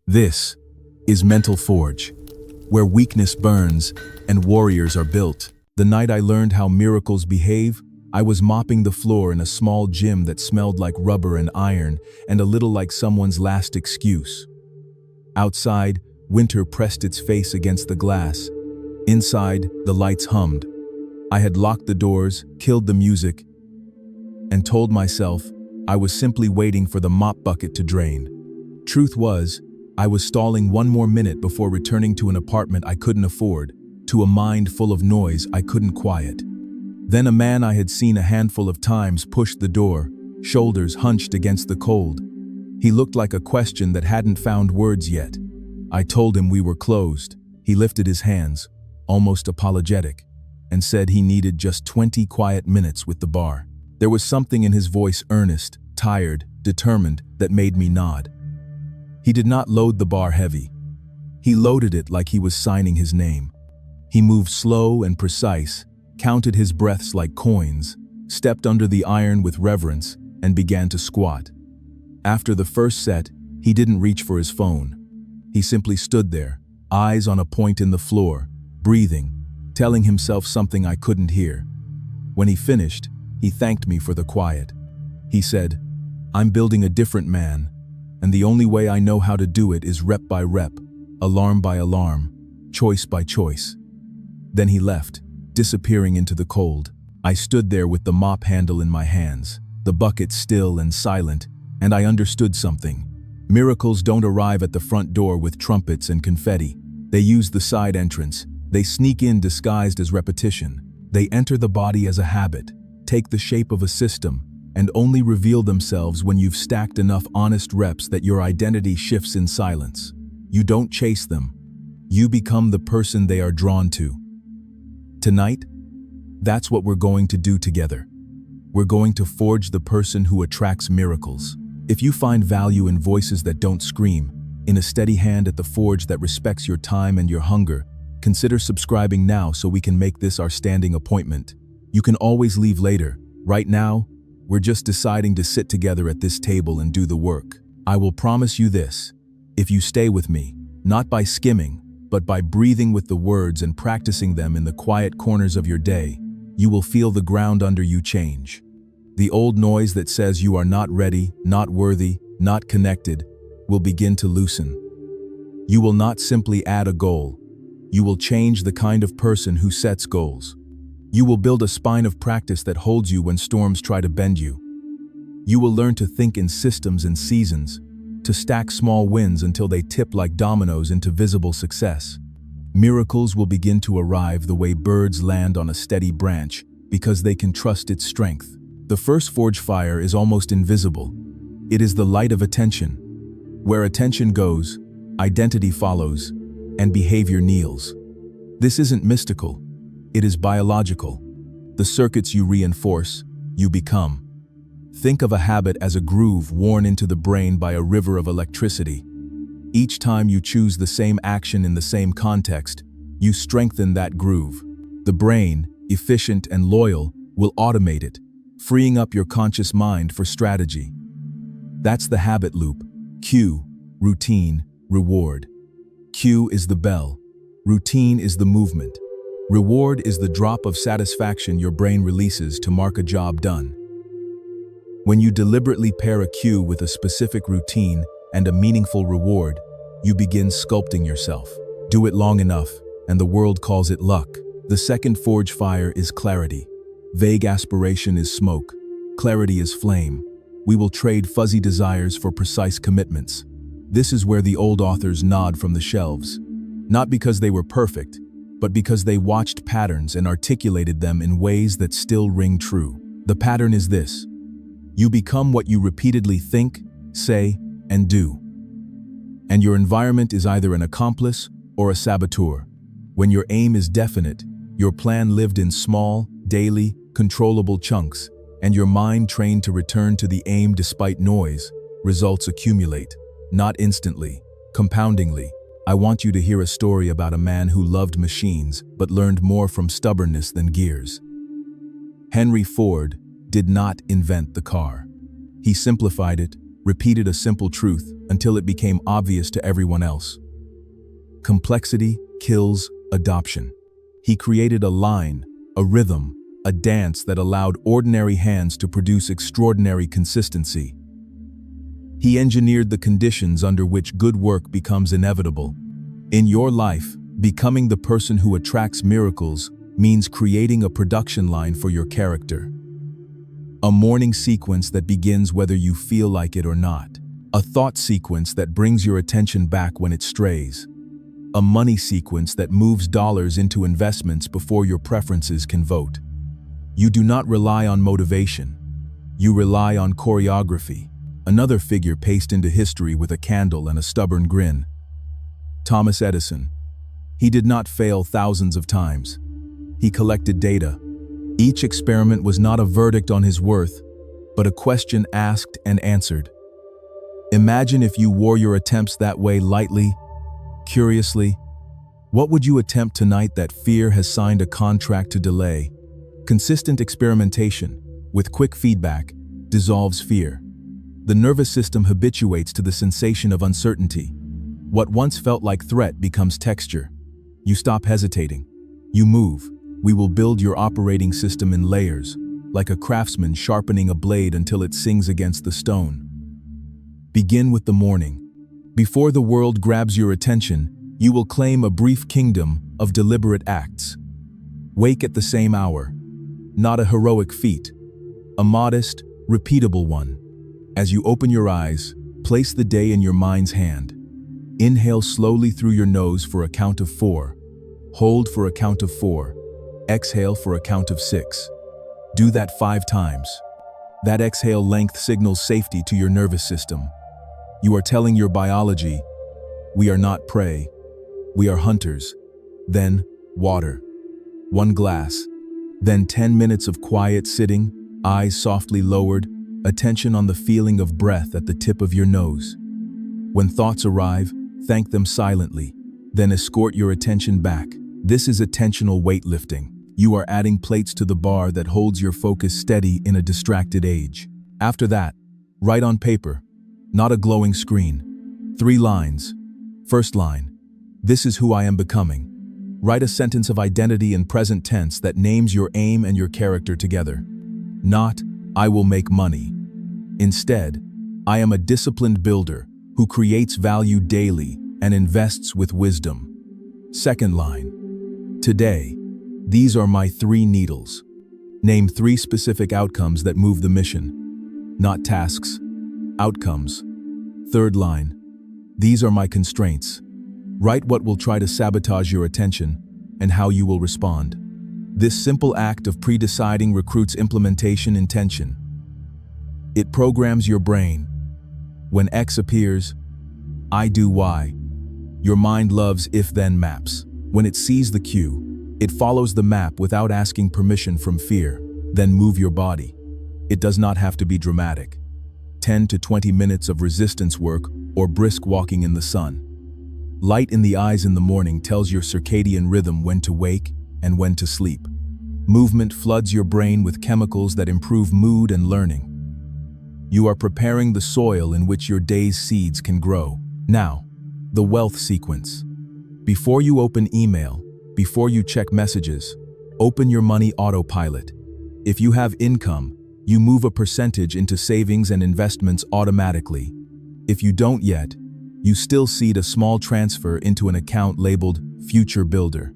This is Mental Forge, where weakness burns and warriors are built. The night I learned how miracles behave, I was mopping the floor in a small gym that smelled like rubber and iron and a little like someone's last excuse. Outside, winter pressed its face against the glass. Inside, the lights hummed. I had locked the doors, killed the music, and told myself I was simply waiting for the mop bucket to drain. Truth was, I was stalling one more minute before returning to an apartment I couldn't afford, to a mind full of noise I couldn't quiet. Then a man I had seen a handful of times pushed the door, shoulders hunched against the cold. He looked like a question that hadn't found words yet. I told him we were closed. He lifted his hands, almost apologetic, and said he needed just 20 quiet minutes with the bar. There was something in his voice, earnest, tired, determined, that made me nod. He did not load the bar heavy. He loaded it like he was signing his name. He moved slow and precise, counted his breaths like coins, stepped under the iron with reverence, and began to squat. After the first set, he didn't reach for his phone. He simply stood there, eyes on a point in the floor, breathing, telling himself something I couldn't hear. When he finished, he thanked me for the quiet. He said, "I'm building a different man, and the only way I know how to do it is rep by rep, alarm by alarm, choice by choice." Then he left, disappearing into the cold. I stood there with the mop handle in my hands, the bucket still and silent, and I understood something. Miracles don't arrive at the front door with trumpets and confetti. They use the side entrance. They sneak in disguised as repetition. They enter the body as a habit, take the shape of a system, and only reveal themselves when you've stacked enough honest reps that your identity shifts in silence. You don't chase them. You become the person they are drawn to. Tonight, that's what we're going to do together. We're going to forge the person who attracts miracles. If you find value in voices that don't scream, in a steady hand at the forge that respects your time and your hunger, consider subscribing now so we can make this our standing appointment. You can always leave later. Right now, we're just deciding to sit together at this table and do the work. I will promise you this: if you stay with me, not by skimming, but by breathing with the words and practicing them in the quiet corners of your day, you will feel the ground under you change. The old noise that says you are not ready, not worthy, not connected, will begin to loosen. You will not simply add a goal. You will change the kind of person who sets goals. You will build a spine of practice that holds you when storms try to bend you. You will learn to think in systems and seasons, to stack small wins until they tip like dominoes into visible success. Miracles will begin to arrive the way birds land on a steady branch, because they can trust its strength. The first forge fire is almost invisible. It is the light of attention. Where attention goes, identity follows, and behavior kneels. This isn't mystical. It is biological. The circuits you reinforce, you become. Think of a habit as a groove worn into the brain by a river of electricity. Each time you choose the same action in the same context, you strengthen that groove. The brain, efficient and loyal, will automate it, freeing up your conscious mind for strategy. That's the habit loop. Cue, routine, reward. Cue is the bell. Routine is the movement. Reward is the drop of satisfaction your brain releases to mark a job done. When you deliberately pair a cue with a specific routine and a meaningful reward, you begin sculpting yourself. Do it long enough, and the world calls it luck. The second forge fire is clarity. Vague aspiration is smoke. Clarity is flame. We will trade fuzzy desires for precise commitments. This is where the old authors nod from the shelves. Not because they were perfect, but because they watched patterns and articulated them in ways that still ring true. The pattern is this: you become what you repeatedly think, say, and do. And your environment is either an accomplice or a saboteur. When your aim is definite, your plan lived in small, daily, controllable chunks, and your mind trained to return to the aim despite noise, results accumulate. Not instantly, compoundingly. I want you to hear a story about a man who loved machines but learned more from stubbornness than gears. Henry Ford did not invent the car. He simplified it, repeated a simple truth until it became obvious to everyone else. Complexity kills adoption. He created a line, a rhythm, a dance that allowed ordinary hands to produce extraordinary consistency. He engineered the conditions under which good work becomes inevitable. In your life, becoming the person who attracts miracles means creating a production line for your character. A morning sequence that begins whether you feel like it or not. A thought sequence that brings your attention back when it strays. A money sequence that moves dollars into investments before your preferences can vote. You do not rely on motivation. You rely on choreography. Another figure paced into history with a candle and a stubborn grin. Thomas Edison. He did not fail thousands of times. He collected data. Each experiment was not a verdict on his worth, but a question asked and answered. Imagine if you wore your attempts that way lightly, curiously. What would you attempt tonight that fear has signed a contract to delay? Consistent experimentation, with quick feedback, dissolves fear. The nervous system habituates to the sensation of uncertainty. What once felt like threat becomes texture. You stop hesitating. You move. We will build your operating system in layers, like a craftsman sharpening a blade until it sings against the stone. Begin with the morning. Before the world grabs your attention, you will claim a brief kingdom of deliberate acts. Wake at the same hour. Not a heroic feat. A modest, repeatable one. As you open your eyes, place the day in your mind's hand. Inhale slowly through your nose for a count of 4. Hold for a count of 4. Exhale for a count of 6. Do that 5 times. That exhale length signals safety to your nervous system. You are telling your biology, we are not prey, we are hunters. Then, water. 1 glass. Then 10 minutes of quiet sitting, eyes softly lowered, attention on the feeling of breath at the tip of your nose. When thoughts arrive, thank them silently, then escort your attention back. This is attentional weightlifting. You are adding plates to the bar that holds your focus steady in a distracted age. After that, write on paper, not a glowing screen. 3 lines. First line, this is who I am becoming. Write a sentence of identity in present tense that names your aim and your character together. Not, I will make money. Instead, I am a disciplined builder who creates value daily and invests with wisdom. Second line, today, these are my 3 needles. Name 3 specific outcomes that move the mission. Not tasks, outcomes. Third line, these are my constraints. Write what will try to sabotage your attention and how you will respond. This simple act of pre-deciding recruits implementation intention. It programs your brain. When X appears, I do Y. Your mind loves if-then maps. When it sees the cue, it follows the map without asking permission from fear. Then move your body. It does not have to be dramatic. 10 to 20 minutes of resistance work or brisk walking in the sun. Light in the eyes in the morning tells your circadian rhythm when to wake and when to sleep. Movement floods your brain with chemicals that improve mood and learning. You are preparing the soil in which your day's seeds can grow. Now, the wealth sequence. Before you open email, before you check messages, open your money autopilot. If you have income, you move a percentage into savings and investments automatically. If you don't yet, you still seed a small transfer into an account labeled Future Builder.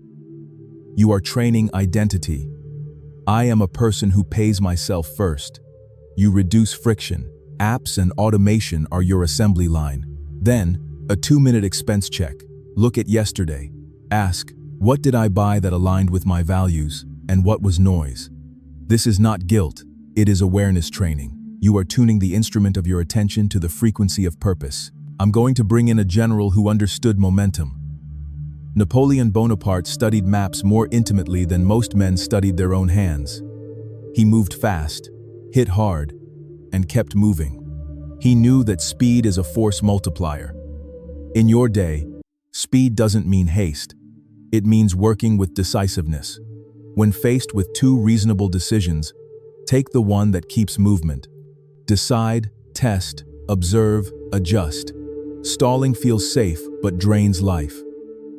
You are training identity. I am a person who pays myself first. You reduce friction. Apps and automation are your assembly line. Then, a 2-minute expense check. Look at yesterday. Ask, what did I buy that aligned with my values, and what was noise? This is not guilt, it is awareness training. You are tuning the instrument of your attention to the frequency of purpose. I'm going to bring in a general who understood momentum. Napoleon Bonaparte studied maps more intimately than most men studied their own hands. He moved fast, hit hard, and kept moving. He knew that speed is a force multiplier. In your day, speed doesn't mean haste. It means working with decisiveness. When faced with 2 reasonable decisions, take the one that keeps movement. Decide, test, Observe, adjust. Stalling feels safe but drains life.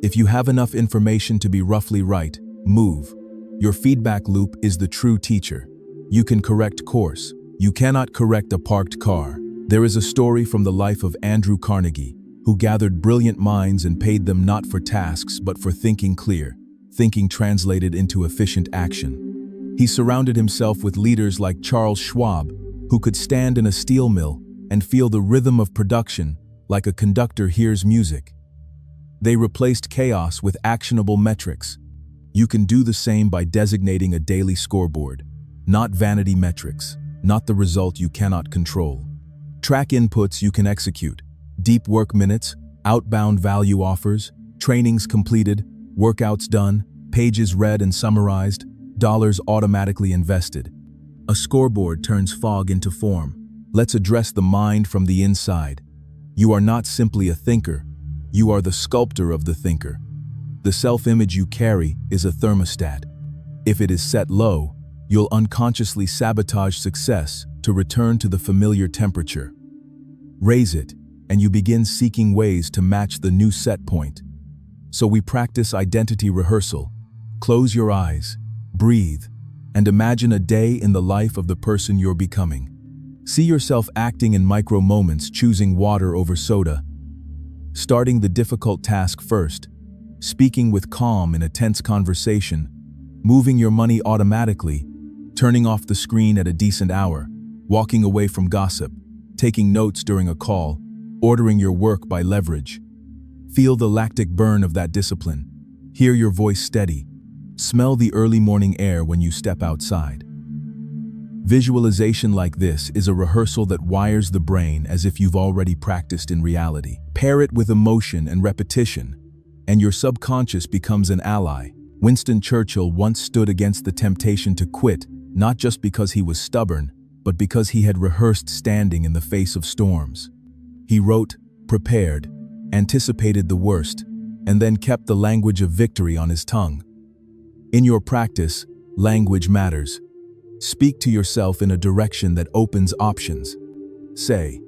If you have enough information to be roughly right, move. Your feedback loop is the true teacher. You can correct course. You cannot correct a parked car. There is a story from the life of Andrew Carnegie, who gathered brilliant minds and paid them not for tasks but for thinking clear, thinking translated into efficient action. He surrounded himself with leaders like Charles Schwab, who could stand in a steel mill and feel the rhythm of production like a conductor hears music. They replaced chaos with actionable metrics. You can do the same by designating a daily scoreboard, not vanity metrics, not the result you cannot control. Track inputs you can execute: deep work minutes, outbound value offers, trainings completed, workouts done, pages read and summarized, dollars automatically invested. A scoreboard turns fog into form. Let's address the mind from the inside. You are not simply a thinker, you are the sculptor of the thinker. The self-image you carry is a thermostat. If it is set low, you'll unconsciously sabotage success to return to the familiar temperature. Raise it, and you begin seeking ways to match the new set point. So we practice identity rehearsal. Close your eyes, breathe, and imagine a day in the life of the person you're becoming. See yourself acting in micro moments, choosing water over soda, starting the difficult task first, speaking with calm in a tense conversation, moving your money automatically, turning off the screen at a decent hour, walking away from gossip, taking notes during a call, ordering your work by leverage. Feel the lactic burn of that discipline. Hear your voice steady. Smell the early morning air when you step outside. Visualization like this is a rehearsal that wires the brain as if you've already practiced in reality. Pair it with emotion and repetition, and your subconscious becomes an ally. Winston Churchill once stood against the temptation to quit, not just because he was stubborn, but because he had rehearsed standing in the face of storms. He wrote, prepared, anticipated the worst, and then kept the language of victory on his tongue. In your practice, language matters. Speak to yourself in a direction that opens options. Say,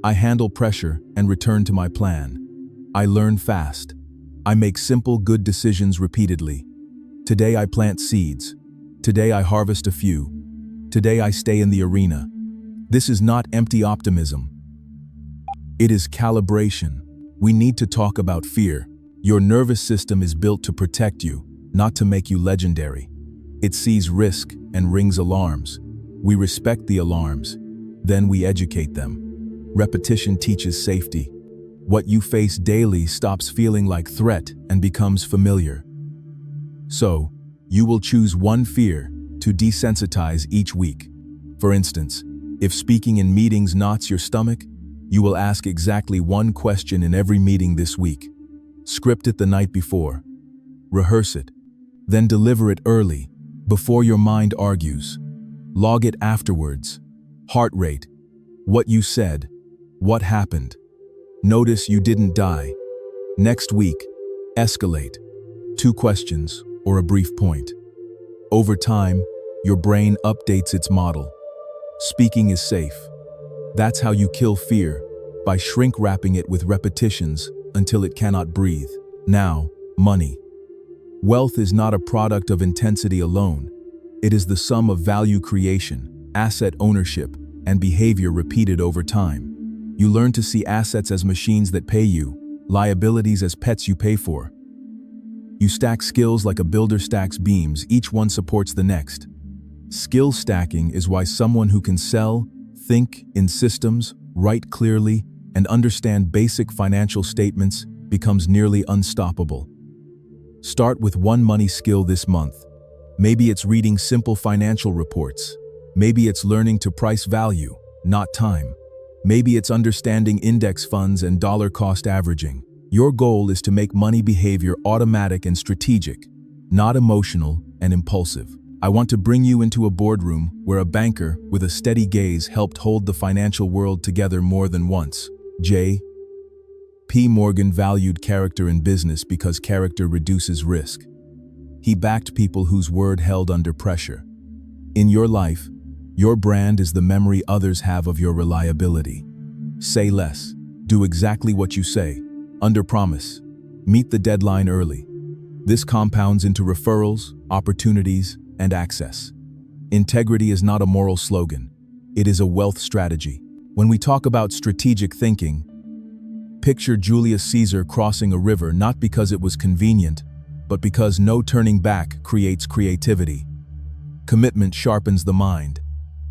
I handle pressure and return to my plan. I learn fast. I make simple, good decisions repeatedly. Today I plant seeds. Today I harvest a few. Today I stay in the arena. This is not empty optimism. It is calibration. We need to talk about fear. Your nervous system is built to protect you, not to make you legendary. It sees risk and rings alarms. We respect the alarms, then we educate them. Repetition teaches safety. What you face daily stops feeling like threat and becomes familiar. So, you will choose one fear to desensitize each week. For instance, if speaking in meetings knots your stomach, you will ask exactly one question in every meeting this week. Script it the night before. Rehearse it. Then deliver it early, before your mind argues. Log it afterwards. Heart rate. What you said. What happened. Notice you didn't die. Next week, escalate. 2 questions or a brief point. Over time, your brain updates its model. Speaking is safe. That's how you kill fear, by shrink-wrapping it with repetitions until it cannot breathe. Now, money. Wealth is not a product of intensity alone. It is the sum of value creation, asset ownership, and behavior repeated over time. You learn to see assets as machines that pay you, liabilities as pets you pay for. You stack skills like a builder stacks beams, each one supports the next. Skill stacking is why someone who can sell, think in systems, write clearly, and understand basic financial statements becomes nearly unstoppable. Start with one money skill this month. Maybe it's reading simple financial reports. Maybe it's learning to price value, not time. Maybe it's understanding index funds and dollar cost averaging. Your goal is to make money behavior automatic and strategic, not emotional and impulsive. I want to bring you into a boardroom where a banker with a steady gaze helped hold the financial world together more than once. J.P. Morgan valued character in business because character reduces risk. He backed people whose word held under pressure. In your life, your brand is the memory others have of your reliability. Say less. Do exactly what you say. Under promise. Meet the deadline early. This compounds into referrals, opportunities, and access. Integrity is not a moral slogan. It is a wealth strategy. When we talk about strategic thinking, picture Julius Caesar crossing a river not because it was convenient, but because no turning back creates creativity. Commitment sharpens the mind.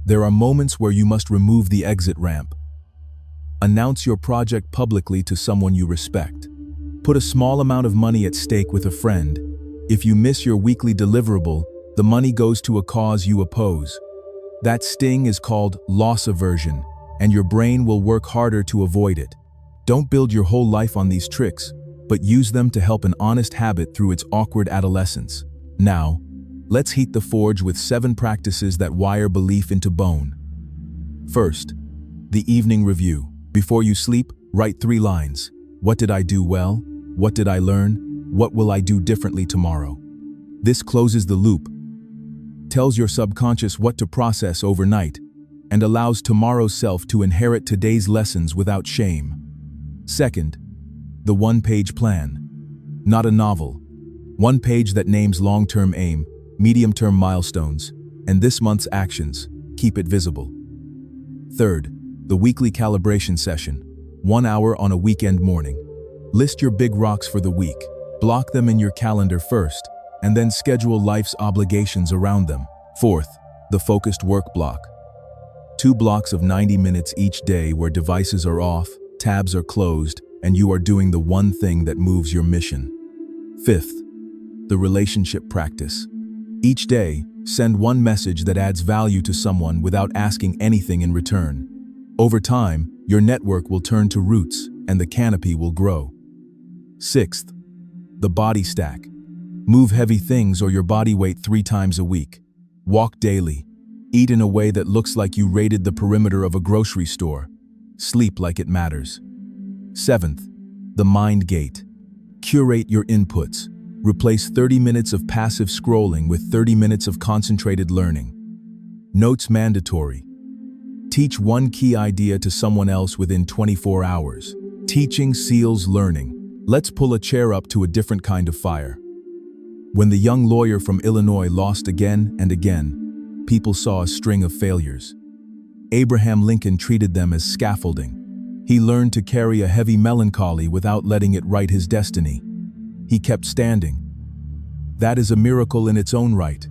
There are moments where you must remove the exit ramp. Announce your project publicly to someone you respect. Put a small amount of money at stake with a friend. If you miss your weekly deliverable, the money goes to a cause you oppose. That sting is called loss aversion, and your brain will work harder to avoid it. Don't build your whole life on these tricks, but use them to help an honest habit through its awkward adolescence. Now, let's heat the forge with 7 practices that wire belief into bone. First, the evening review. Before you sleep, write 3 lines. What did I do well? What did I learn? What will I do differently tomorrow? This closes the loop, tells your subconscious what to process overnight, and allows tomorrow's self to inherit today's lessons without shame. Second, the 1-page plan. Not a novel. 1 page that names long-term aim, medium-term milestones, and this month's actions. Keep it visible. Third, the weekly calibration session. 1 hour on a weekend morning. List your big rocks for the week. Block them in your calendar first, and then schedule life's obligations around them. Fourth, the focused work block. 2 blocks of 90 minutes each day where devices are off, tabs are closed, and you are doing the one thing that moves your mission. Fifth, the relationship practice. Each day, send 1 message that adds value to someone without asking anything in return. Over time, your network will turn to roots and the canopy will grow. Sixth, the body stack. Move heavy things or your body weight 3 times a week. Walk daily. Eat in a way that looks like you raided the perimeter of a grocery store. Sleep like it matters. Seventh, the mind gate. Curate your inputs. Replace 30 minutes of passive scrolling with 30 minutes of concentrated learning. Notes mandatory. Teach 1 key idea to someone else within 24 hours. Teaching seals learning. Let's pull a chair up to a different kind of fire. When the young lawyer from Illinois lost again and again, people saw a string of failures. Abraham Lincoln treated them as scaffolding. He learned to carry a heavy melancholy without letting it write his destiny. He kept standing. That is a miracle in its own right.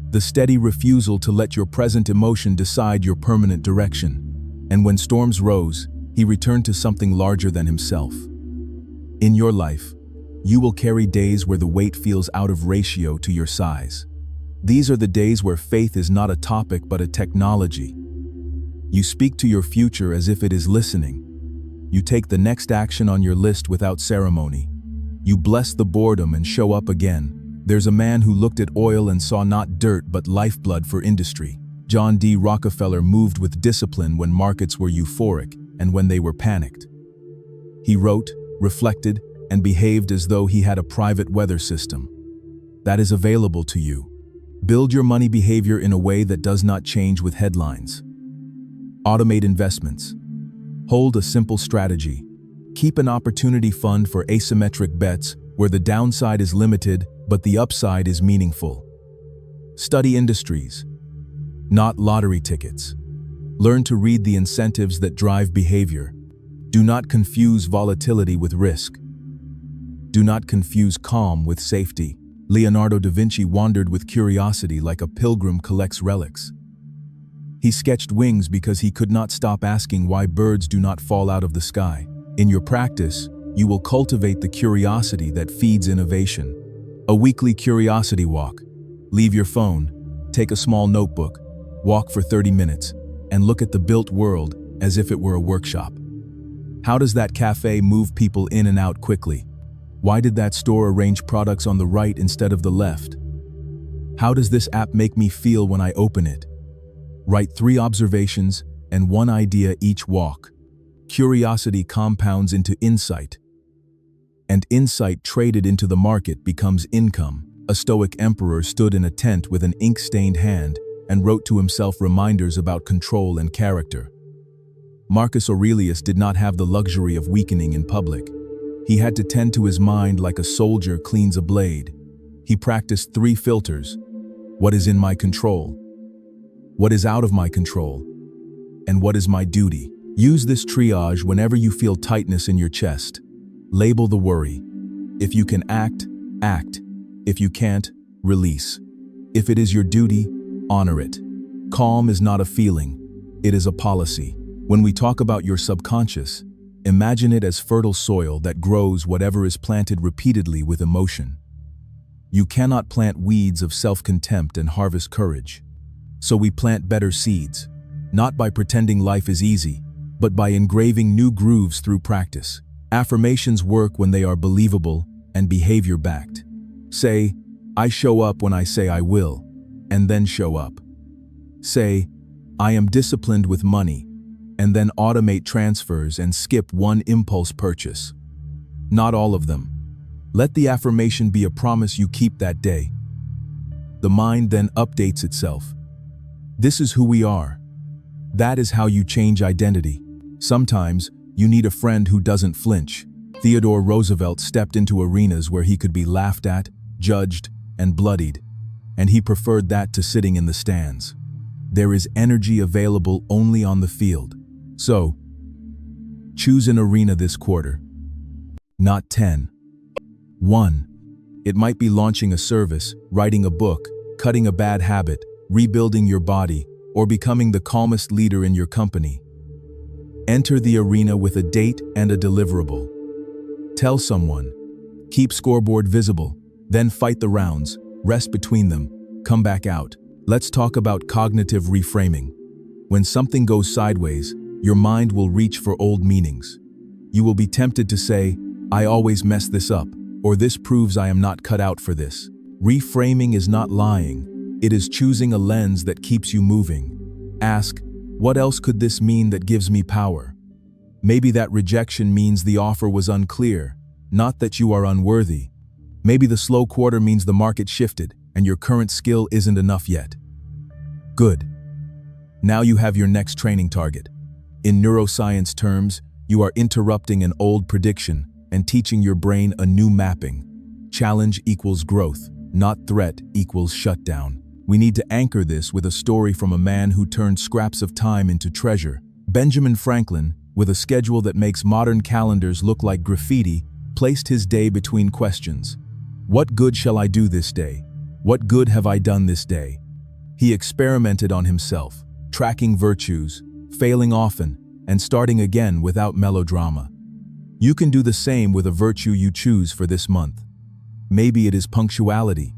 The steady refusal to let your present emotion decide your permanent direction. And when storms rose, he returned to something larger than himself. In your life, you will carry days where the weight feels out of ratio to your size. These are the days where faith is not a topic but a technology. You speak to your future as if it is listening. You take the next action on your list without ceremony. You bless the boredom and show up again. There's a man who looked at oil and saw not dirt but lifeblood for industry. John D. Rockefeller moved with discipline when markets were euphoric and when they were panicked. He wrote, reflected, and behaved as though he had a private weather system. That is available to you. Build your money behavior in a way that does not change with headlines. Automate investments. Hold a simple strategy. Keep an opportunity fund for asymmetric bets where the downside is limited but the upside is meaningful. Study industries, not lottery tickets. Learn to read the incentives that drive behavior. Do not confuse volatility with risk. Do not confuse calm with safety. Leonardo da Vinci wandered with curiosity like a pilgrim collects relics. He sketched wings because he could not stop asking why birds do not fall out of the sky. In your practice, you will cultivate the curiosity that feeds innovation. A weekly curiosity walk. Leave your phone, take a small notebook, walk for 30 minutes, and look at the built world as if it were a workshop. How does that cafe move people in and out quickly? Why did that store arrange products on the right instead of the left? How does this app make me feel when I open it? Write 3 observations and 1 idea each walk. Curiosity compounds into insight, and insight traded into the market becomes income. A Stoic emperor stood in a tent with an ink-stained hand and wrote to himself reminders about control and character. Marcus Aurelius did not have the luxury of weakening in public. He had to tend to his mind like a soldier cleans a blade. He practiced 3 filters: what is in my control, what is out of my control, and what is my duty. Use this triage whenever you feel tightness in your chest. Label the worry. If you can act, act. If you can't, release. If it is your duty, honor it. Calm is not a feeling, it is a policy. When we talk about your subconscious, imagine it as fertile soil that grows whatever is planted repeatedly with emotion. You cannot plant weeds of self-contempt and harvest courage. So we plant better seeds, not by pretending life is easy, but by engraving new grooves through practice. Affirmations work when they are believable and behavior-backed. Say, I show up when I say I will, and then show up. Say, I am disciplined with money, and then automate transfers and skip one impulse purchase. Not all of them. Let the affirmation be a promise you keep that day. The mind then updates itself. This is who we are. That is how you change identity. Sometimes, you need a friend who doesn't flinch. Theodore Roosevelt stepped into arenas where he could be laughed at, judged, and bloodied, and he preferred that to sitting in the stands. There is energy available only on the field. So, choose an arena this quarter. Not 10. 1. It might be launching a service, writing a book, cutting a bad habit, rebuilding your body, or becoming the calmest leader in your company. Enter the arena with a date and a deliverable. Tell someone. Keep scoreboard visible, then fight the rounds, rest between them, come back out. Let's talk about cognitive reframing. When something goes sideways, your mind will reach for old meanings. You will be tempted to say, I always mess this up, or this proves I am not cut out for this. Reframing is not lying. It is choosing a lens that keeps you moving. Ask, what else could this mean that gives me power? Maybe that rejection means the offer was unclear, not that you are unworthy. Maybe the slow quarter means the market shifted and your current skill isn't enough yet. Good. Now you have your next training target. In neuroscience terms, you are interrupting an old prediction and teaching your brain a new mapping. Challenge equals growth, not threat equals shutdown. We need to anchor this with a story from a man who turned scraps of time into treasure. Benjamin Franklin, with a schedule that makes modern calendars look like graffiti, placed his day between questions. What good shall I do this day? What good have I done this day? He experimented on himself, tracking virtues, failing often, and starting again without melodrama. You can do the same with a virtue you choose for this month. Maybe it is punctuality.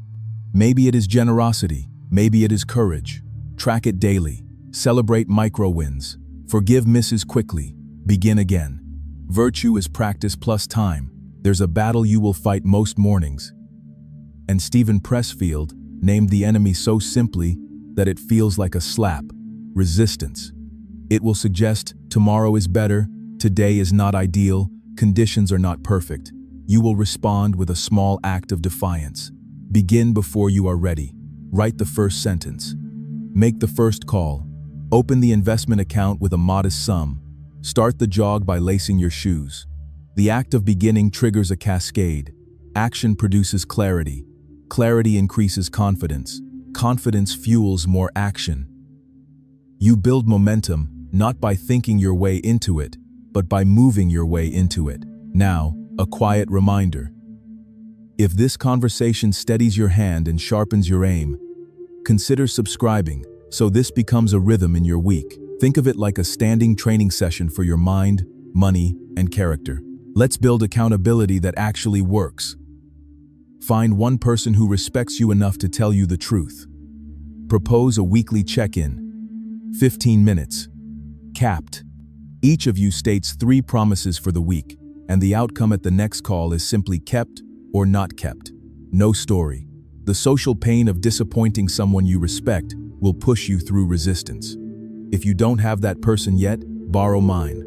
Maybe it is generosity. Maybe it is courage. Track it daily. Celebrate micro wins. Forgive misses quickly. Begin again. Virtue is practice plus time. There's a battle you will fight most mornings. And Stephen Pressfield named the enemy so simply that it feels like a slap: resistance. It will suggest tomorrow is better, today is not ideal, conditions are not perfect. You will respond with a small act of defiance. Begin before you are ready. Write the first sentence. Make the first call. Open the investment account with a modest sum. Start the jog by lacing your shoes. The act of beginning triggers a cascade. Action produces clarity. Clarity increases confidence. Confidence fuels more action. You build momentum not by thinking your way into it, but by moving your way into it. Now, a quiet reminder. If this conversation steadies your hand and sharpens your aim, consider subscribing so this becomes a rhythm in your week. Think of it like a standing training session for your mind, money, and character. Let's build accountability that actually works. Find one person who respects you enough to tell you the truth. Propose a weekly check-in. 15 minutes. Capped. Each of you states 3 promises for the week, and the outcome at the next call is simply kept or not kept. No story. The social pain of disappointing someone you respect will push you through resistance. If you don't have that person yet, borrow mine.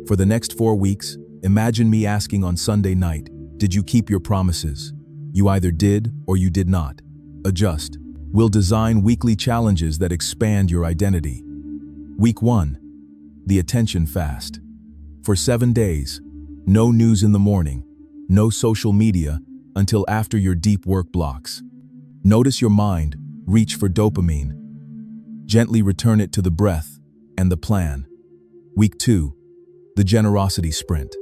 For the next 4 weeks, imagine me asking on Sunday night, did you keep your promises? You either did or you did not. Adjust. We'll design weekly challenges that expand your identity. Week 1. the attention fast. For 7 days, no news in the morning, no social media until after your deep work blocks. Notice your mind reach for dopamine. Gently return it to the breath and the plan. Week 2, the generosity sprint.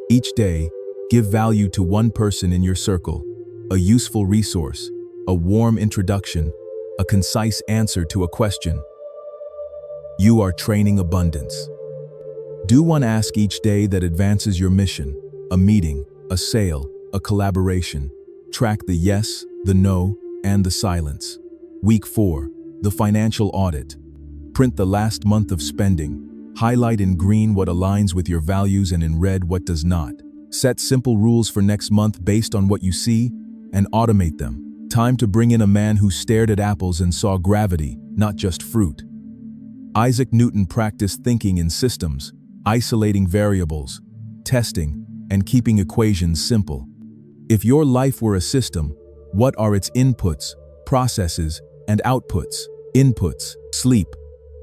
Each day, give value to one person in your circle, a useful resource, a warm introduction, a concise answer to a question. You are training abundance. Do one ask each day that advances your mission, a meeting, a sale, a collaboration. Track the yes, the no, and the silence. Week 4, the financial audit. Print the last month of spending. Highlight in green what aligns with your values and in red what does not. Set simple rules for next month based on what you see and automate them. Time to bring in a man who stared at apples and saw gravity, not just fruit. Isaac Newton practiced thinking in systems, isolating variables, testing, and keeping equations simple. If your life were a system, what are its inputs, processes, and outputs? Inputs: sleep,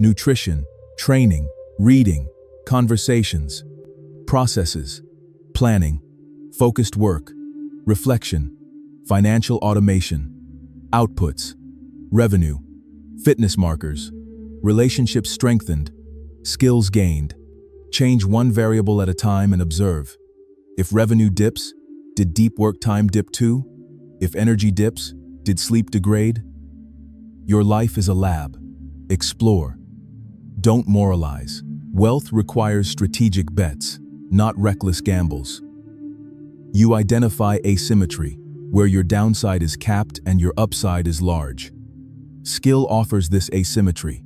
nutrition, training, reading, conversations. Processes: planning, focused work, reflection, financial automation. Outputs: revenue, fitness markers, relationships strengthened, skills gained. Change one variable at a time and observe. If revenue dips, did deep work time dip too? If energy dips, did sleep degrade? Your life is a lab. Explore. Don't moralize. Wealth requires strategic bets, not reckless gambles. You identify asymmetry, where your downside is capped and your upside is large. Skill offers this asymmetry.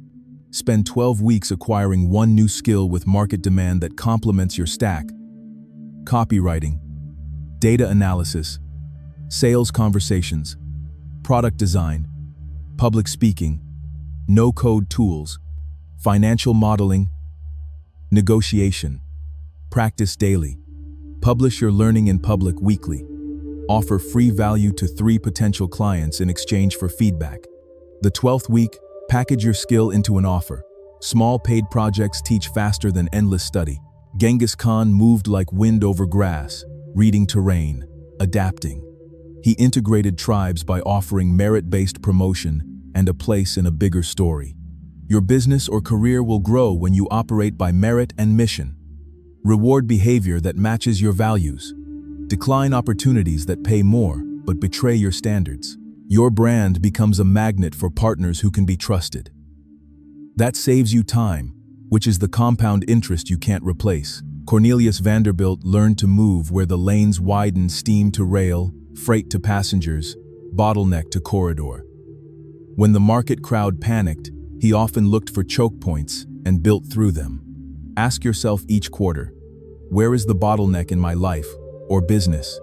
Spend 12 weeks acquiring one new skill with market demand that complements your stack. Copywriting, data analysis, sales conversations, product design, public speaking, no-code tools, financial modeling, negotiation. Practice daily. Publish your learning in public weekly. Offer free value to 3 potential clients in exchange for feedback. The 12th week, package your skill into an offer. Small paid projects teach faster than endless study. Genghis Khan moved like wind over grass, reading terrain, adapting. He integrated tribes by offering merit-based promotion and a place in a bigger story. Your business or career will grow when you operate by merit and mission. Reward behavior that matches your values. Decline opportunities that pay more but betray your standards. Your brand becomes a magnet for partners who can be trusted. That saves you time, which is the compound interest you can't replace. Cornelius Vanderbilt learned to move where the lanes widen: steam to rail, freight to passengers, bottleneck to corridor. When the market crowd panicked, he often looked for choke points and built through them. Ask yourself each quarter, where is the bottleneck in my life or business?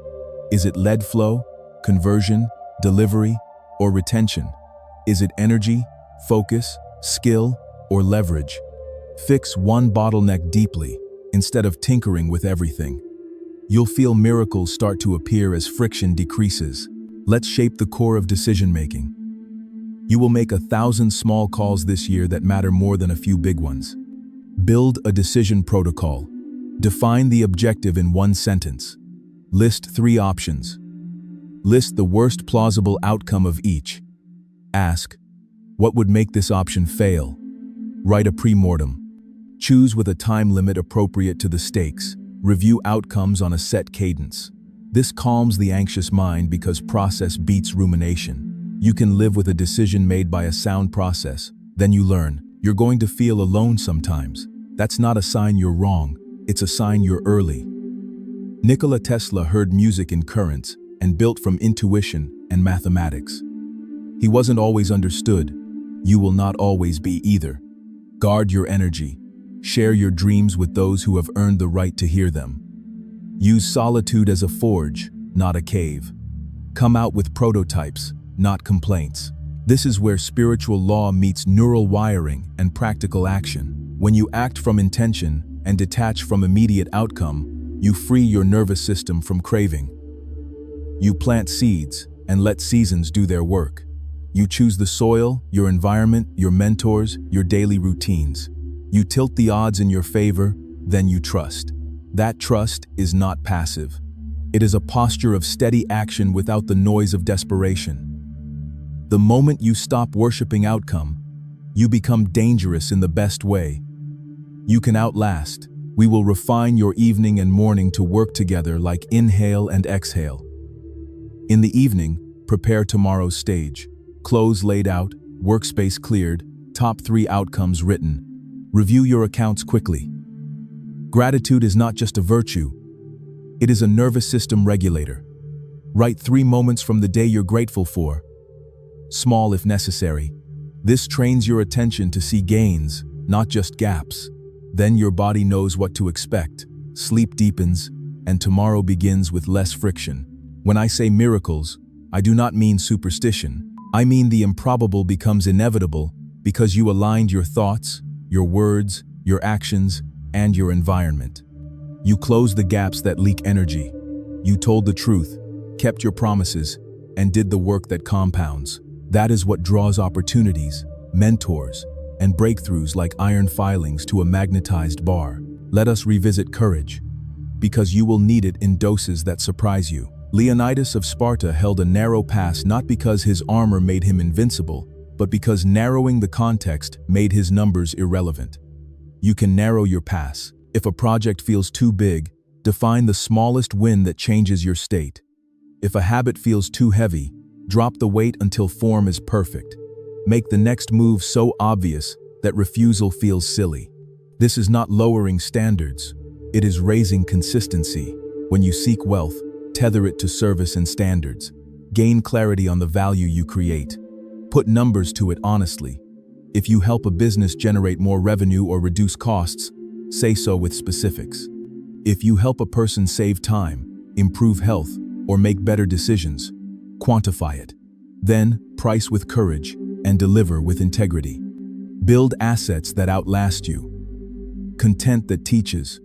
Is it lead flow, conversion, delivery, or retention? Is it energy, focus, skill, or leverage? Fix one bottleneck deeply instead of tinkering with everything. You'll feel miracles start to appear as friction decreases. Let's shape the core of decision-making. You will make 1,000 small calls this year that matter more than a few big ones. Build a decision protocol. Define the objective in one sentence. List 3 options. List the worst plausible outcome of each. Ask, what would make this option fail? Write a pre-mortem. Choose with a time limit appropriate to the stakes. Review outcomes on a set cadence. This calms the anxious mind because process beats rumination. You can live with a decision made by a sound process. Then you learn, you're going to feel alone sometimes. That's not a sign you're wrong, it's a sign you're early. Nikola Tesla heard music in currents and built from intuition and mathematics. He wasn't always understood. You will not always be either. Guard your energy. Share your dreams with those who have earned the right to hear them. Use solitude as a forge, not a cave. Come out with prototypes, not complaints. This is where spiritual law meets neural wiring and practical action. When you act from intention and detach from immediate outcome, you free your nervous system from craving. You plant seeds and let seasons do their work. You choose the soil, your environment, your mentors, your daily routines. You tilt the odds in your favor, then you trust. That trust is not passive. It is a posture of steady action without the noise of desperation. The moment you stop worshiping outcome, you become dangerous in the best way. You can outlast. We will refine your evening and morning to work together like inhale and exhale. In the evening, prepare tomorrow's stage. Clothes laid out, workspace cleared, top 3 outcomes written. Review your accounts quickly. Gratitude is not just a virtue. It is a nervous system regulator. Write 3 moments from the day you're grateful for. Small if necessary. This trains your attention to see gains, not just gaps. Then your body knows what to expect. Sleep deepens, and tomorrow begins with less friction. When I say miracles, I do not mean superstition. I mean the improbable becomes inevitable because you aligned your thoughts, your words, your actions, and your environment. You closed the gaps that leak energy. You told the truth, kept your promises, and did the work that compounds. That is what draws opportunities, mentors, and breakthroughs like iron filings to a magnetized bar. Let us revisit courage, because you will need it in doses that surprise you. Leonidas of Sparta held a narrow pass not because his armor made him invincible, but because narrowing the context made his numbers irrelevant. You can narrow your pass. If a project feels too big, define the smallest win that changes your state. If a habit feels too heavy, drop the weight until form is perfect. Make the next move so obvious that refusal feels silly. This is not lowering standards. It is raising consistency. When you seek wealth, tether it to service and standards. Gain clarity on the value you create. Put numbers to it honestly. If you help a business generate more revenue or reduce costs, say so with specifics. If you help a person save time, improve health, or make better decisions, quantify it. Then, price with courage and deliver with integrity. Build assets that outlast you. Content that teaches.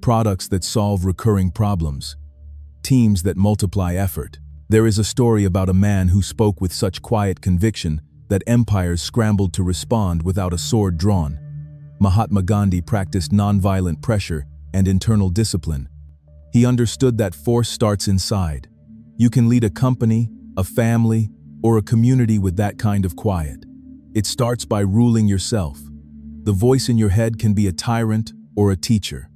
Products that solve recurring problems. Teams that multiply effort. There is a story about a man who spoke with such quiet conviction that empires scrambled to respond without a sword drawn. Mahatma Gandhi practiced nonviolent pressure and internal discipline. He understood that force starts inside. You can lead a company, a family, or a community with that kind of quiet. It starts by ruling yourself. The voice in your head can be a tyrant or a teacher.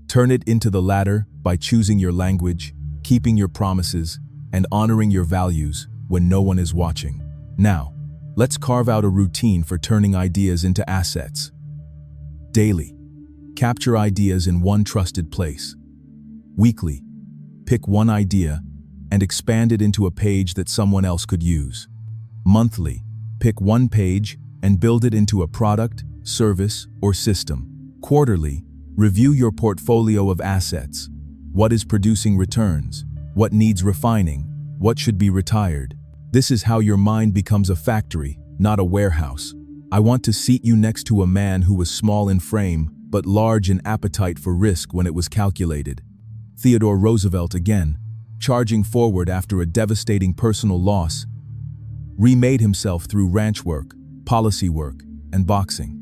Turn it into the latter by choosing your language, keeping your promises, and honoring your values when no one is watching. Now, let's carve out a routine for turning ideas into assets. Daily, capture ideas in one trusted place. Weekly, pick one idea and expand it into a page that someone else could use. Monthly, pick one page and build it into a product, service, or system. Quarterly, review your portfolio of assets. What is producing returns? What needs refining? What should be retired? This is how your mind becomes a factory, not a warehouse. I want to seat you next to a man who was small in frame, but large in appetite for risk when it was calculated. Theodore Roosevelt again, charging forward after a devastating personal loss, remade himself through ranch work, policy work, and boxing.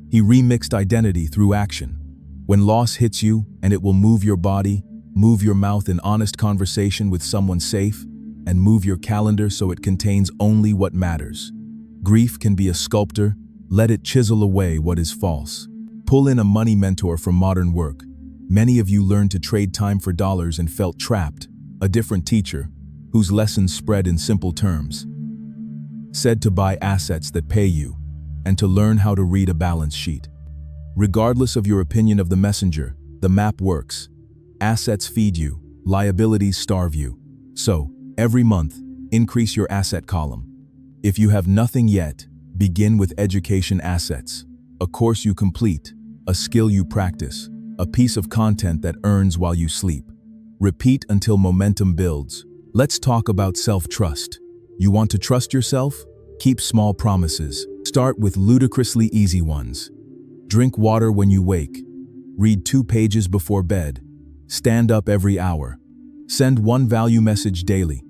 He remixed identity through action. When loss hits you, and it will move your body, move your mouth in honest conversation with someone safe, and move your calendar so it contains only what matters. Grief can be a sculptor. Let it chisel away what is false. Pull in a money mentor from modern work. Many of you learned to trade time for dollars and felt trapped. A different teacher, whose lessons spread in simple terms. Said to buy assets that pay you, and to learn how to read a balance sheet. Regardless of your opinion of the messenger, the map works. Assets feed you, liabilities starve you. So, every month, increase your asset column. If you have nothing yet, begin with education assets. A course you complete, a skill you practice, a piece of content that earns while you sleep. Repeat until momentum builds. Let's talk about self-trust. You want to trust yourself? Keep small promises. Start with ludicrously easy ones. Drink water when you wake. Read 2 pages before bed. Stand up every hour. Send one value message daily.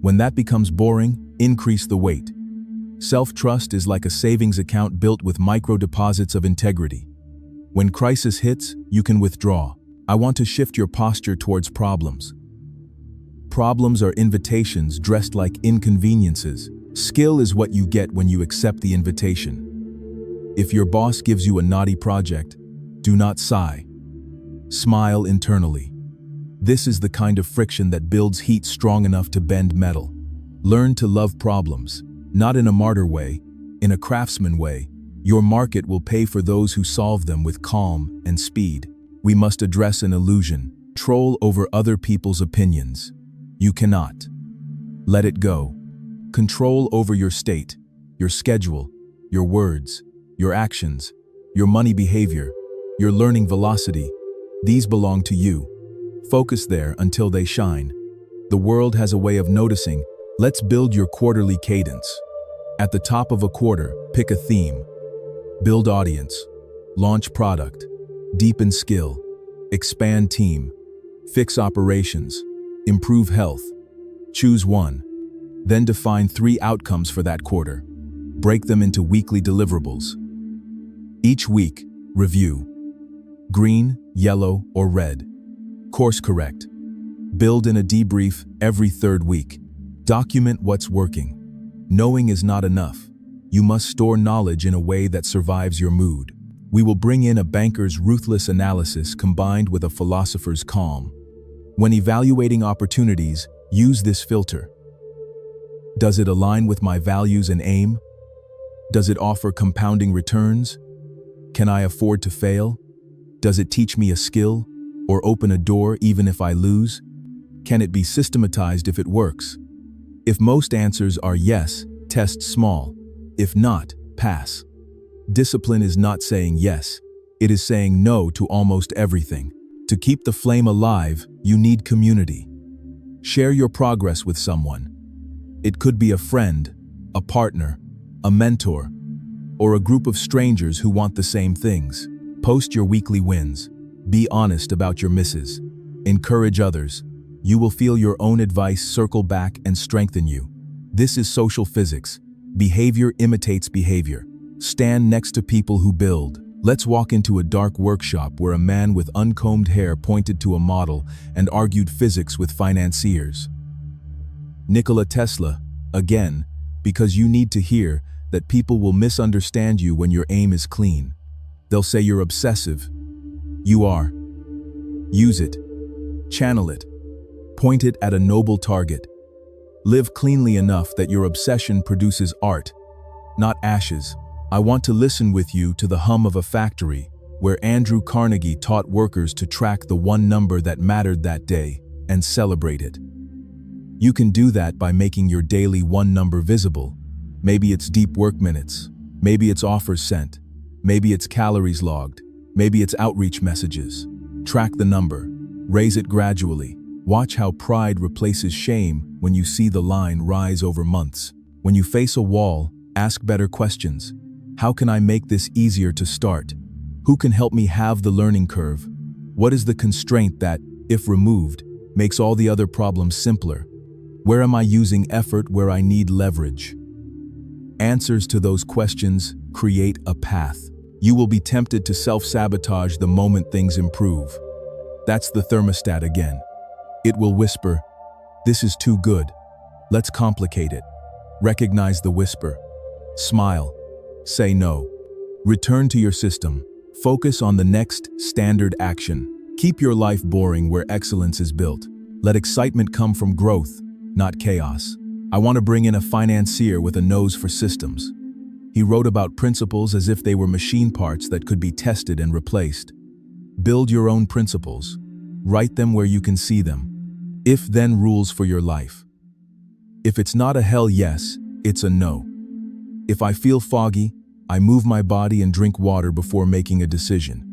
When that becomes boring, increase the weight. Self-trust is like a savings account built with micro-deposits of integrity. When crisis hits, you can withdraw. I want to shift your posture towards problems. Problems are invitations dressed like inconveniences. Skill is what you get when you accept the invitation. If your boss gives you a naughty project, do not sigh. Smile internally. This is the kind of friction that builds heat strong enough to bend metal. Learn to love problems, not in a martyr way, in a craftsman way. Your market will pay for those who solve them with calm and speed. We must address an illusion, control over other people's opinions. You cannot. Let it go. Control over your state, your schedule, your words, your actions, your money behavior, your learning velocity. These belong to you. Focus there until they shine. The world has a way of noticing. Let's build your quarterly cadence. At the top of a quarter, pick a theme. Build audience. Launch product. Deepen skill. Expand team. Fix operations. Improve health. Choose one. Then define 3 outcomes for that quarter. Break them into weekly deliverables. Each week, review. Green, yellow, or red. Course correct. Build in a debrief every 3rd week. Document what's working. Knowing is not enough. You must store knowledge in a way that survives your mood. We will bring in a banker's ruthless analysis combined with a philosopher's calm. When evaluating opportunities, use this filter. Does it align with my values and aim? Does it offer compounding returns? Can I afford to fail? Does it teach me a skill or open a door even if I lose? Can it be systematized if it works? If most answers are yes, test small. If not, pass. Discipline is not saying yes. It is saying no to almost everything. To keep the flame alive, you need community. Share your progress with someone. It could be a friend, a partner, a mentor, or a group of strangers who want the same things. Post your weekly wins. Be honest about your misses. Encourage others. You will feel your own advice circle back and strengthen you. This is social physics. Behavior imitates behavior. Stand next to people who build. Let's walk into a dark workshop where a man with uncombed hair pointed to a model and argued physics with financiers. Nikola Tesla, again, because you need to hear that people will misunderstand you when your aim is clean. They'll say you're obsessive. You are. Use it. Channel it. Point it at a noble target. Live cleanly enough that your obsession produces art, not ashes. I want to listen with you to the hum of a factory where Andrew Carnegie taught workers to track the one number that mattered that day and celebrate it. You can do that by making your daily one number visible. Maybe it's deep work minutes. Maybe it's offers sent. Maybe it's calories logged. Maybe it's outreach messages. Track the number. Raise it gradually. Watch how pride replaces shame when you see the line rise over months. When you face a wall, ask better questions. How can I make this easier to start? Who can help me have the learning curve? What is the constraint that, if removed, makes all the other problems simpler? Where am I using effort where I need leverage? Answers to those questions create a path. You will be tempted to self-sabotage the moment things improve. That's the thermostat again. It will whisper, "This is too good. Let's complicate it." Recognize the whisper. Smile. Say no. Return to your system. Focus on the next standard action. Keep your life boring where excellence is built. Let excitement come from growth, not chaos. I want to bring in a financier with a nose for systems. He wrote about principles as if they were machine parts that could be tested and replaced. Build your own principles. Write them where you can see them. If-then rules for your life. If it's not a hell yes, it's a no. If I feel foggy, I move my body and drink water before making a decision.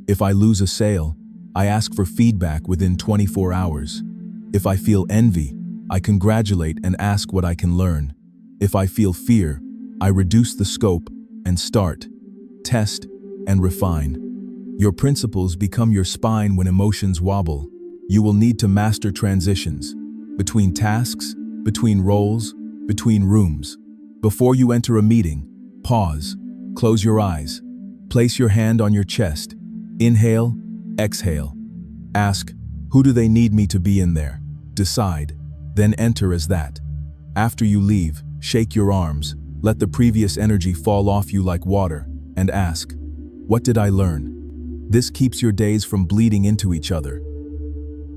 If I lose a sale, I ask for feedback within 24 hours. If I feel envy, I congratulate and ask what I can learn. If I feel fear, I reduce the scope and start, test, and refine. Your principles become your spine when emotions wobble. You will need to master transitions between tasks, between roles, between rooms. Before you enter a meeting, pause, close your eyes, place your hand on your chest, inhale, exhale. Ask, who do they need me to be in there? Decide, then enter as that. After you leave, shake your arms, let the previous energy fall off you like water, and ask, what did I learn? This keeps your days from bleeding into each other.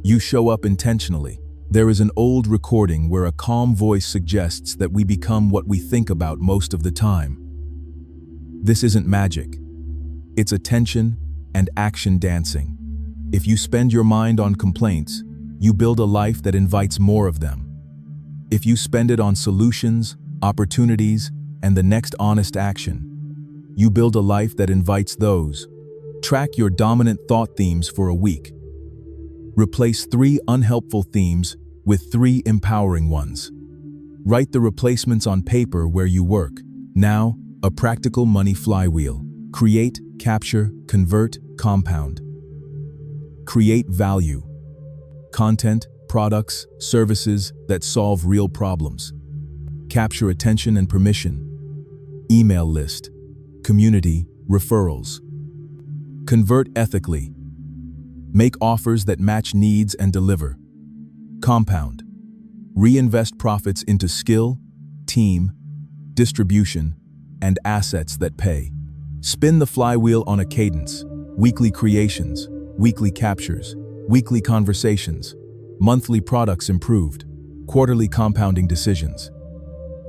You show up intentionally. There is an old recording where a calm voice suggests that we become what we think about most of the time. This isn't magic. It's attention and action dancing. If you spend your mind on complaints, you build a life that invites more of them. If you spend it on solutions, opportunities, and the next honest action, you build a life that invites those. Track your dominant thought themes for a week. Replace 3 unhelpful themes with 3 empowering ones. Write the replacements on paper where you work. Now, a practical money flywheel. Create, capture, convert, compound. Create value. Content, products, services that solve real problems. Capture attention and permission. Email list. Community, referrals. Convert ethically. Make offers that match needs and deliver. Compound. Reinvest profits into skill, team, distribution, and assets that pay. Spin the flywheel on a cadence. Weekly creations, weekly captures, weekly conversations, monthly products improved, quarterly compounding decisions.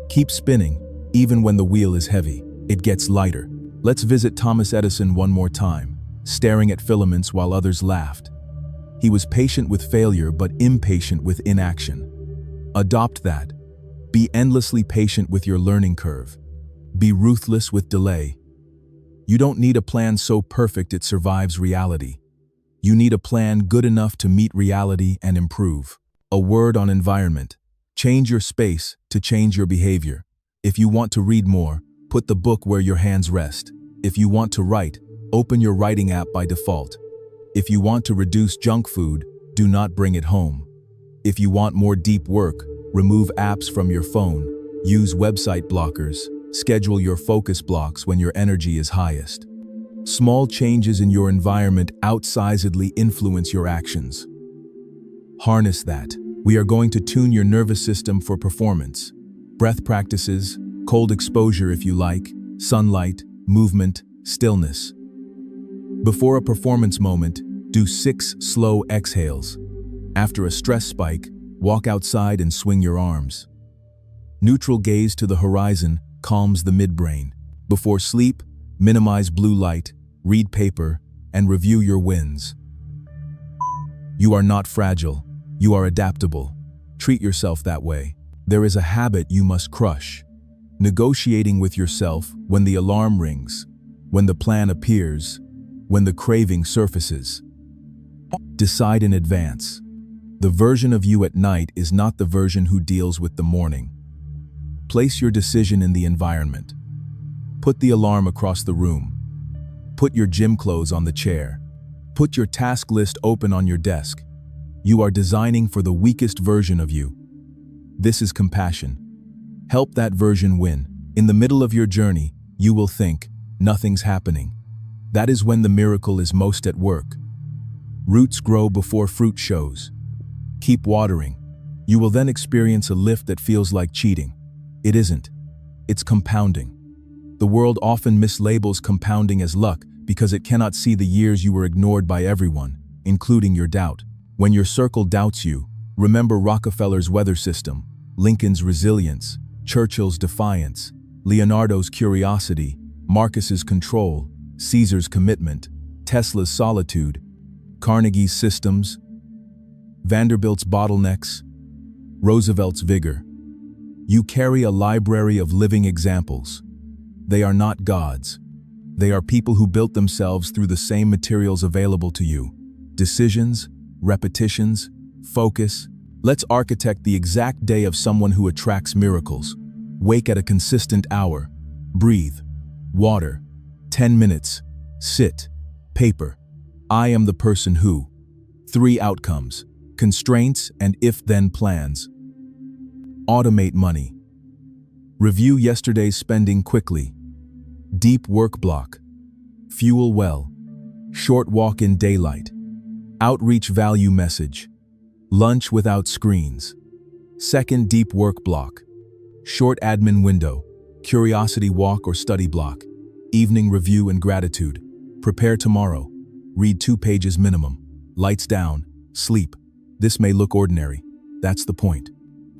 Keep spinning, even when the wheel is heavy. It gets lighter. Let's visit Thomas Edison one more time, staring at filaments while others laughed. He was patient with failure but impatient with inaction. Adopt that. Be endlessly patient with your learning curve. Be ruthless with delay. You don't need a plan so perfect it survives reality. You need a plan good enough to meet reality and improve. A word on environment. Change your space to change your behavior. If you want to read more, put the book where your hands rest. If you want to write, open your writing app by default. If you want to reduce junk food, do not bring it home. If you want more deep work, remove apps from your phone. Use website blockers. Schedule your focus blocks when your energy is highest. Small changes in your environment outsizedly influence your actions. Harness that. We are going to tune your nervous system for performance. Breath practices, cold exposure if you like, sunlight, movement, stillness. Before a performance moment, do 6 slow exhales. After a stress spike, walk outside and swing your arms. Neutral gaze to the horizon calms the midbrain. Before sleep, minimize blue light, read paper, and review your wins. You are not fragile. You are adaptable. Treat yourself that way. There is a habit you must crush. Negotiating with yourself when the alarm rings, when the plan appears, when the craving surfaces. Decide in advance. The version of you at night is not the version who deals with the morning. Place your decision in the environment. Put the alarm across the room. Put your gym clothes on the chair. Put your task list open on your desk. You are designing for the weakest version of you. This is compassion. Help that version win. In the middle of your journey, you will think, nothing's happening. That is when the miracle is most at work. Roots grow before fruit shows. Keep watering. You will then experience a lift that feels like cheating. It isn't. It's compounding. The world often mislabels compounding as luck because it cannot see the years you were ignored by everyone, including your doubt. When your circle doubts you, remember Rockefeller's weather system, Lincoln's resilience, Churchill's defiance, Leonardo's curiosity, Marcus's control, Caesar's commitment, Tesla's solitude, Carnegie's systems, Vanderbilt's bottlenecks, Roosevelt's vigor. You carry a library of living examples. They are not gods. They are people who built themselves through the same materials available to you. Decisions, repetitions, focus. Let's architect the exact day of someone who attracts miracles. Wake at a consistent hour. Breathe. Water. 10 minutes. Sit. Paper. I am the person who. 3 outcomes. Constraints and if-then plans. Automate money. Review yesterday's spending quickly. Deep work block. Fuel well. Short walk in daylight. Outreach value message. Lunch without screens. Second deep work block. Short admin window. Curiosity walk or study block. Evening review and gratitude. Prepare tomorrow. Read 2 pages minimum. Lights down. Sleep. This may look ordinary. That's the point.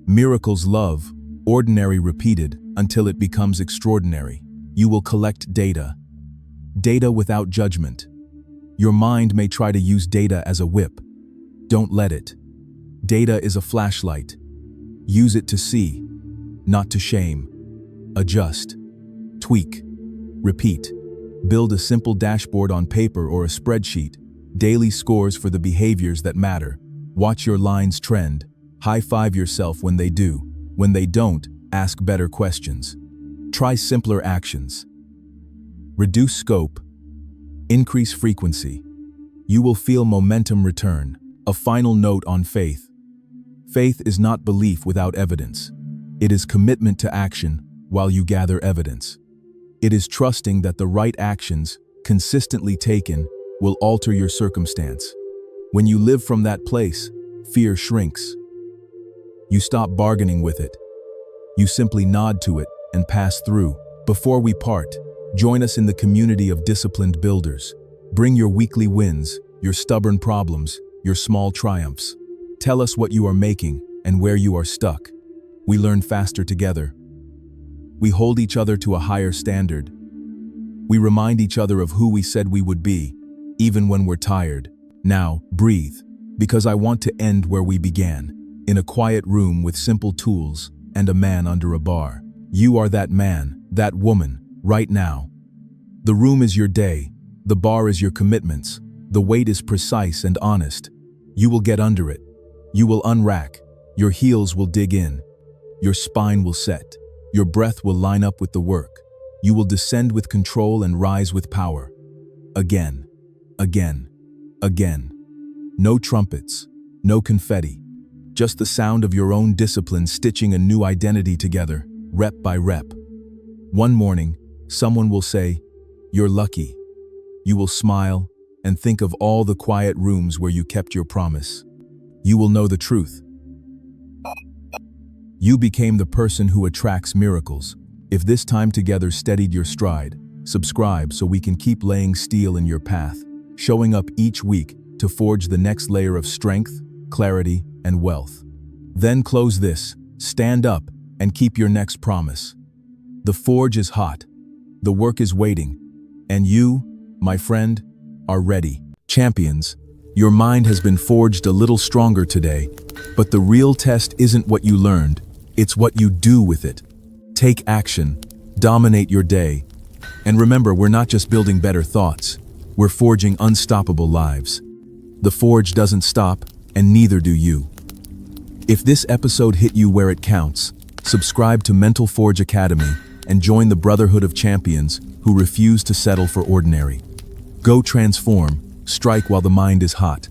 Miracles love, ordinary repeated until it becomes extraordinary. You will collect data. Data without judgment. Your mind may try to use data as a whip. Don't let it. Data is a flashlight. Use it to see, not to shame. Adjust. Tweak. Repeat. Build a simple dashboard on paper or a spreadsheet. Daily scores for the behaviors that matter. Watch your lines trend. High-five yourself when they do. When they don't, ask better questions. Try simpler actions. Reduce scope. Increase frequency. You will feel momentum return. A final note on faith. Faith is not belief without evidence. It is commitment to action while you gather evidence. It is trusting that the right actions, consistently taken, will alter your circumstance. When you live from that place, fear shrinks. You stop bargaining with it. You simply nod to it and pass through. Before we part, join us in the community of disciplined builders. Bring your weekly wins, your stubborn problems, your small triumphs. Tell us what you are making and where you are stuck. We learn faster together. We hold each other to a higher standard. We remind each other of who we said we would be, even when we're tired. Now, breathe, because I want to end where we began, in a quiet room with simple tools and a man under a bar. You are that man, that woman, right now. The room is your day, the bar is your commitments, the weight is precise and honest. You will get under it. You will unrack. Your heels will dig in. Your spine will set. Your breath will line up with the work. You will descend with control and rise with power. Again, again, again. No trumpets, no confetti. Just the sound of your own discipline stitching a new identity together, rep by rep. One morning, someone will say, "You're lucky." You will smile and think of all the quiet rooms where you kept your promise. You will know the truth. You became the person who attracts miracles. If this time together steadied your stride, subscribe so we can keep laying steel in your path, showing up each week to forge the next layer of strength, clarity, and wealth. Then close this, stand up, and keep your next promise. The forge is hot, the work is waiting, and you, my friend, are ready. Champions, your mind has been forged a little stronger today, but the real test isn't what you learned, it's what you do with it. Take action, dominate your day, and remember, we're not just building better thoughts, we're forging unstoppable lives. The forge doesn't stop, and neither do you. If this episode hit you where it counts, subscribe to Mental Forge Academy and join the Brotherhood of Champions who refuse to settle for ordinary. Go transform, strike while the mind is hot,